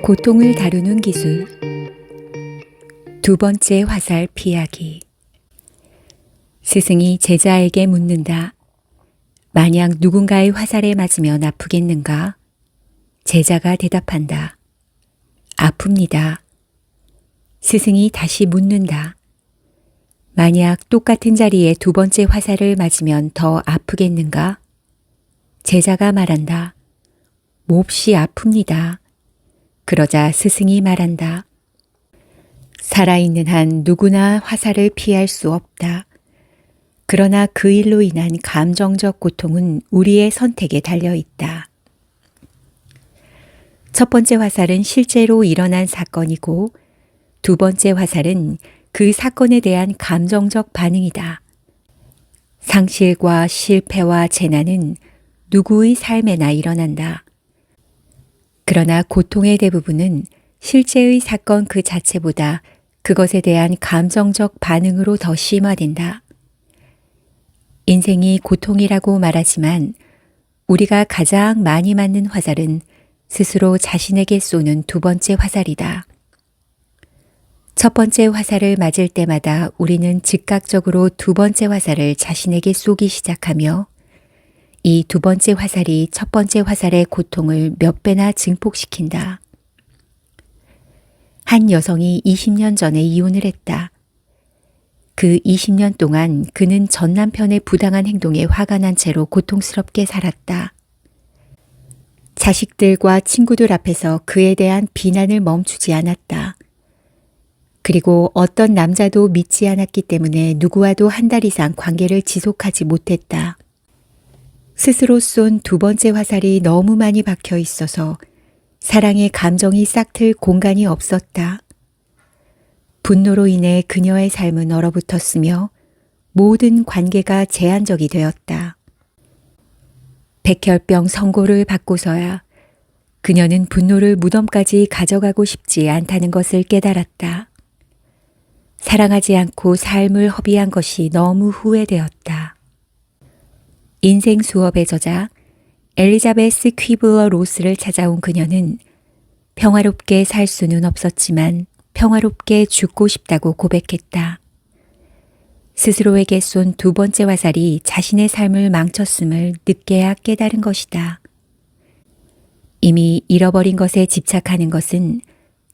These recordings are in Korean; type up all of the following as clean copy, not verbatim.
고통을 다루는 기술. 두 번째 화살 피하기. 스승이 제자에게 묻는다. 만약 누군가의 화살에 맞으면 아프겠는가? 제자가 대답한다. 아픕니다. 스승이 다시 묻는다. 만약 똑같은 자리에 두 번째 화살을 맞으면 더 아프겠는가? 제자가 말한다. 몹시 아픕니다. 그러자 스승이 말한다. 살아있는 한 누구나 화살을 피할 수 없다. 그러나 그 일로 인한 감정적 고통은 우리의 선택에 달려 있다. 첫 번째 화살은 실제로 일어난 사건이고, 두 번째 화살은 그 사건에 대한 감정적 반응이다. 상실과 실패와 재난은 누구의 삶에나 일어난다. 그러나 고통의 대부분은 실제의 사건 그 자체보다 그것에 대한 감정적 반응으로 더 심화된다. 인생이 고통이라고 말하지만 우리가 가장 많이 맞는 화살은 스스로 자신에게 쏘는 두 번째 화살이다. 첫 번째 화살을 맞을 때마다 우리는 즉각적으로 두 번째 화살을 자신에게 쏘기 시작하며 이 두 번째 화살이 첫 번째 화살의 고통을 몇 배나 증폭시킨다. 한 여성이 20년 전에 이혼을 했다. 그 20년 동안 그는 전 남편의 부당한 행동에 화가 난 채로 고통스럽게 살았다. 자식들과 친구들 앞에서 그에 대한 비난을 멈추지 않았다. 그리고 어떤 남자도 믿지 않았기 때문에 누구와도 한 달 이상 관계를 지속하지 못했다. 스스로 쏜 두 번째 화살이 너무 많이 박혀 있어서 사랑의 감정이 싹틀 공간이 없었다. 분노로 인해 그녀의 삶은 얼어붙었으며 모든 관계가 제한적이 되었다. 백혈병 선고를 받고서야 그녀는 분노를 무덤까지 가져가고 싶지 않다는 것을 깨달았다. 사랑하지 않고 삶을 허비한 것이 너무 후회되었다. 인생 수업의 저자 엘리자베스 퀴블러 로스를 찾아온 그녀는 평화롭게 살 수는 없었지만 평화롭게 죽고 싶다고 고백했다. 스스로에게 쏜 두 번째 화살이 자신의 삶을 망쳤음을 늦게야 깨달은 것이다. 이미 잃어버린 것에 집착하는 것은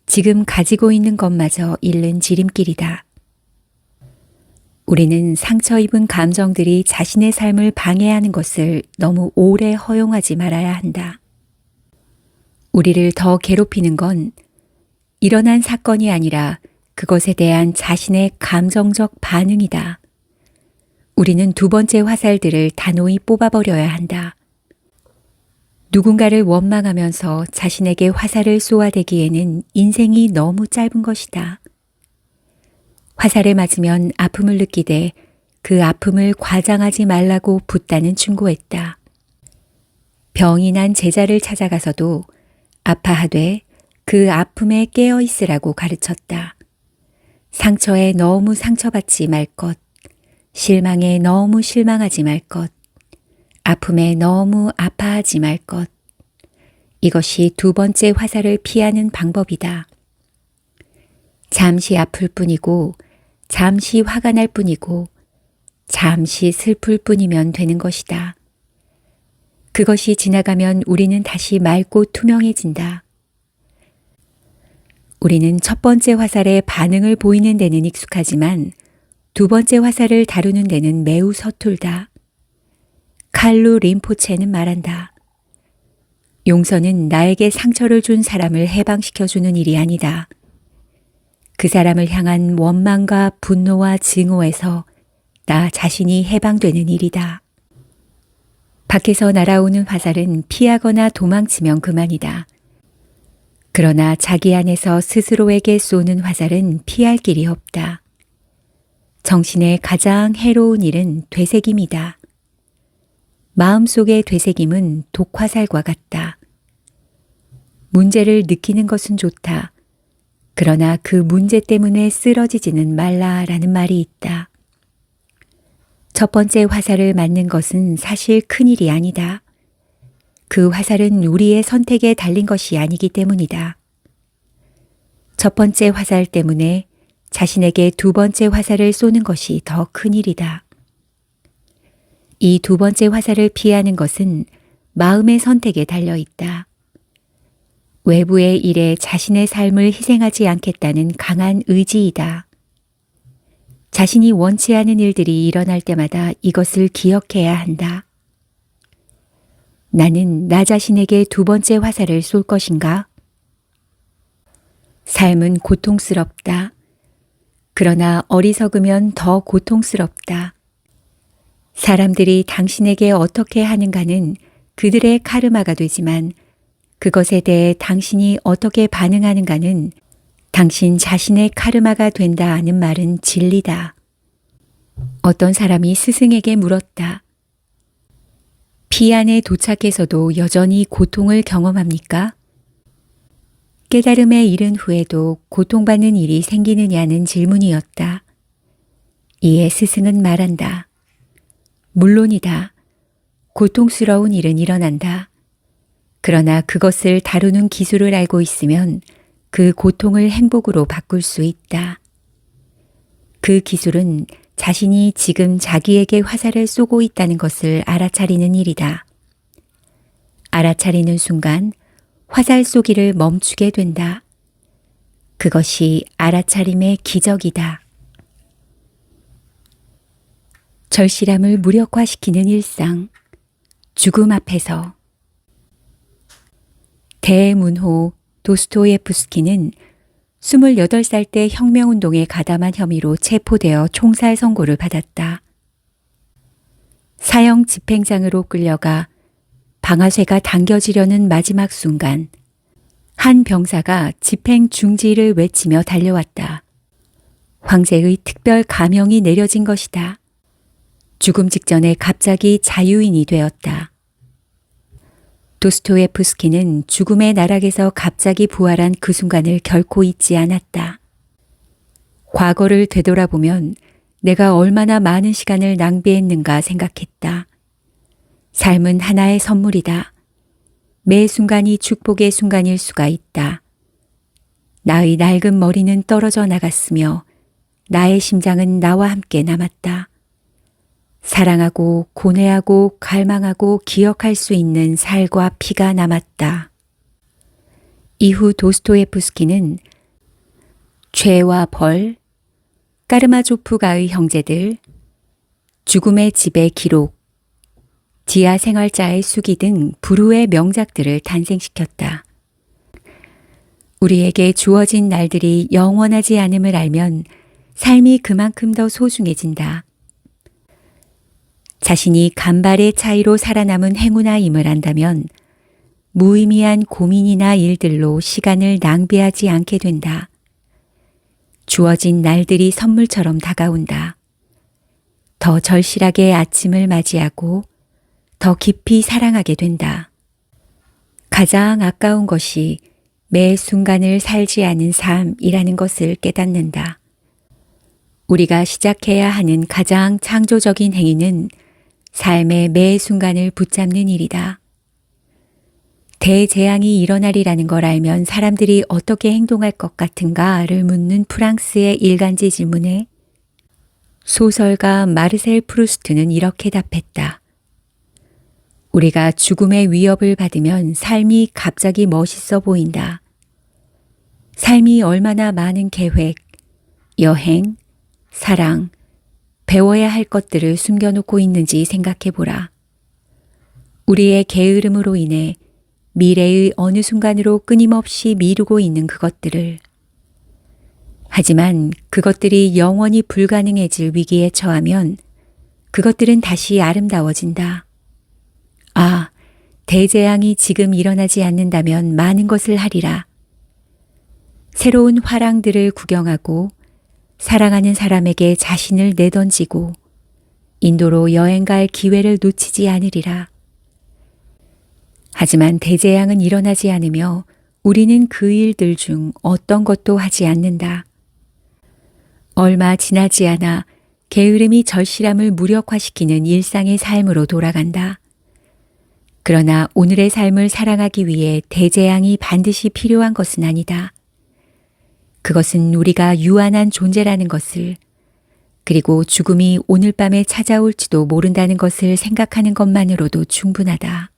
지금 가지고 있는 것마저 잃는 지름길이다. 우리는 상처 입은 감정들이 자신의 삶을 방해하는 것을 너무 오래 허용하지 말아야 한다. 우리를 더 괴롭히는 건 일어난 사건이 아니라 그것에 대한 자신의 감정적 반응이다. 우리는 두 번째 화살들을 단호히 뽑아버려야 한다. 누군가를 원망하면서 자신에게 화살을 쏘아대기에는 인생이 너무 짧은 것이다. 화살에 맞으면 아픔을 느끼되 그 아픔을 과장하지 말라고 붓다는 충고했다. 병이 난 제자를 찾아가서도 아파하되 그 아픔에 깨어 있으라고 가르쳤다. 상처에 너무 상처받지 말 것, 실망에 너무 실망하지 말 것, 아픔에 너무 아파하지 말 것. 이것이 두 번째 화살을 피하는 방법이다. 잠시 아플 뿐이고, 잠시 화가 날 뿐이고, 잠시 슬플 뿐이면 되는 것이다. 그것이 지나가면 우리는 다시 맑고 투명해진다. 우리는 첫 번째 화살에 반응을 보이는 데는 익숙하지만 두 번째 화살을 다루는 데는 매우 서툴다. 칼루 림포체는 말한다. 용서는 나에게 상처를 준 사람을 해방시켜주는 일이 아니다. 그 사람을 향한 원망과 분노와 증오에서 나 자신이 해방되는 일이다. 밖에서 날아오는 화살은 피하거나 도망치면 그만이다. 그러나 자기 안에서 스스로에게 쏘는 화살은 피할 길이 없다. 정신의 가장 해로운 일은 되새김이다. 마음속의 되새김은 독화살과 같다. 문제를 느끼는 것은 좋다. 그러나 그 문제 때문에 쓰러지지는 말라라는 말이 있다. 첫 번째 화살을 맞는 것은 사실 큰일이 아니다. 그 화살은 우리의 선택에 달린 것이 아니기 때문이다. 첫 번째 화살 때문에 자신에게 두 번째 화살을 쏘는 것이 더 큰 일이다. 이 두 번째 화살을 피하는 것은 마음의 선택에 달려 있다. 외부의 일에 자신의 삶을 희생하지 않겠다는 강한 의지이다. 자신이 원치 않은 일들이 일어날 때마다 이것을 기억해야 한다. 나는 나 자신에게 두 번째 화살을 쏠 것인가? 삶은 고통스럽다. 그러나 어리석으면 더 고통스럽다. 사람들이 당신에게 어떻게 하는가는 그들의 카르마가 되지만 그것에 대해 당신이 어떻게 반응하는가는 당신 자신의 카르마가 된다 하는 말은 진리다. 어떤 사람이 스승에게 물었다. 피 안에 도착해서도 여전히 고통을 경험합니까? 깨달음에 이른 후에도 고통받는 일이 생기느냐는 질문이었다. 이에 스승은 말한다. 물론이다. 고통스러운 일은 일어난다. 그러나 그것을 다루는 기술을 알고 있으면 그 고통을 행복으로 바꿀 수 있다. 그 기술은 자신이 지금 자기에게 화살을 쏘고 있다는 것을 알아차리는 일이다. 알아차리는 순간 화살 쏘기를 멈추게 된다. 그것이 알아차림의 기적이다. 절실함을 무력화시키는 일상, 죽음 앞에서. 대문호 도스토예프스키는 28살 때 혁명운동에 가담한 혐의로 체포되어 총살 선고를 받았다. 사형 집행장으로 끌려가 방아쇠가 당겨지려는 마지막 순간 한 병사가 집행 중지를 외치며 달려왔다. 황제의 특별 가명이 내려진 것이다. 죽음 직전에 갑자기 자유인이 되었다. 도스토예프스키는 죽음의 나락에서 갑자기 부활한 그 순간을 결코 잊지 않았다. 과거를 되돌아보면 내가 얼마나 많은 시간을 낭비했는가 생각했다. 삶은 하나의 선물이다. 매 순간이 축복의 순간일 수가 있다. 나의 낡은 머리는 떨어져 나갔으며 나의 심장은 나와 함께 남았다. 사랑하고 고뇌하고 갈망하고 기억할 수 있는 살과 피가 남았다. 이후 도스토예프스키는 죄와 벌, 까르마조프가의 형제들, 죽음의 집의 기록, 지하 생활자의 수기 등 불후의 명작들을 탄생시켰다. 우리에게 주어진 날들이 영원하지 않음을 알면 삶이 그만큼 더 소중해진다. 자신이 간발의 차이로 살아남은 행운아임을 안다면 무의미한 고민이나 일들로 시간을 낭비하지 않게 된다. 주어진 날들이 선물처럼 다가온다. 더 절실하게 아침을 맞이하고 더 깊이 사랑하게 된다. 가장 아까운 것이 매 순간을 살지 않은 삶이라는 것을 깨닫는다. 우리가 시작해야 하는 가장 창조적인 행위는 삶의 매 순간을 붙잡는 일이다. 대재앙이 일어나리라는 걸 알면 사람들이 어떻게 행동할 것 같은가를 묻는 프랑스의 일간지 질문에 소설가 마르셀 프루스트는 이렇게 답했다. 우리가 죽음의 위협을 받으면 삶이 갑자기 멋있어 보인다. 삶이 얼마나 많은 계획, 여행, 사랑, 배워야 할 것들을 숨겨놓고 있는지 생각해보라. 우리의 게으름으로 인해 미래의 어느 순간으로 끊임없이 미루고 있는 그것들을. 하지만 그것들이 영원히 불가능해질 위기에 처하면 그것들은 다시 아름다워진다. 아, 대재앙이 지금 일어나지 않는다면 많은 것을 하리라. 새로운 화랑들을 구경하고 사랑하는 사람에게 자신을 내던지고 인도로 여행 갈 기회를 놓치지 않으리라. 하지만 대재앙은 일어나지 않으며 우리는 그 일들 중 어떤 것도 하지 않는다. 얼마 지나지 않아 게으름이 절실함을 무력화시키는 일상의 삶으로 돌아간다. 그러나 오늘의 삶을 살아가기 위해 대재앙이 반드시 필요한 것은 아니다. 그것은 우리가 유한한 존재라는 것을, 그리고 죽음이 오늘 밤에 찾아올지도 모른다는 것을 생각하는 것만으로도 충분하다.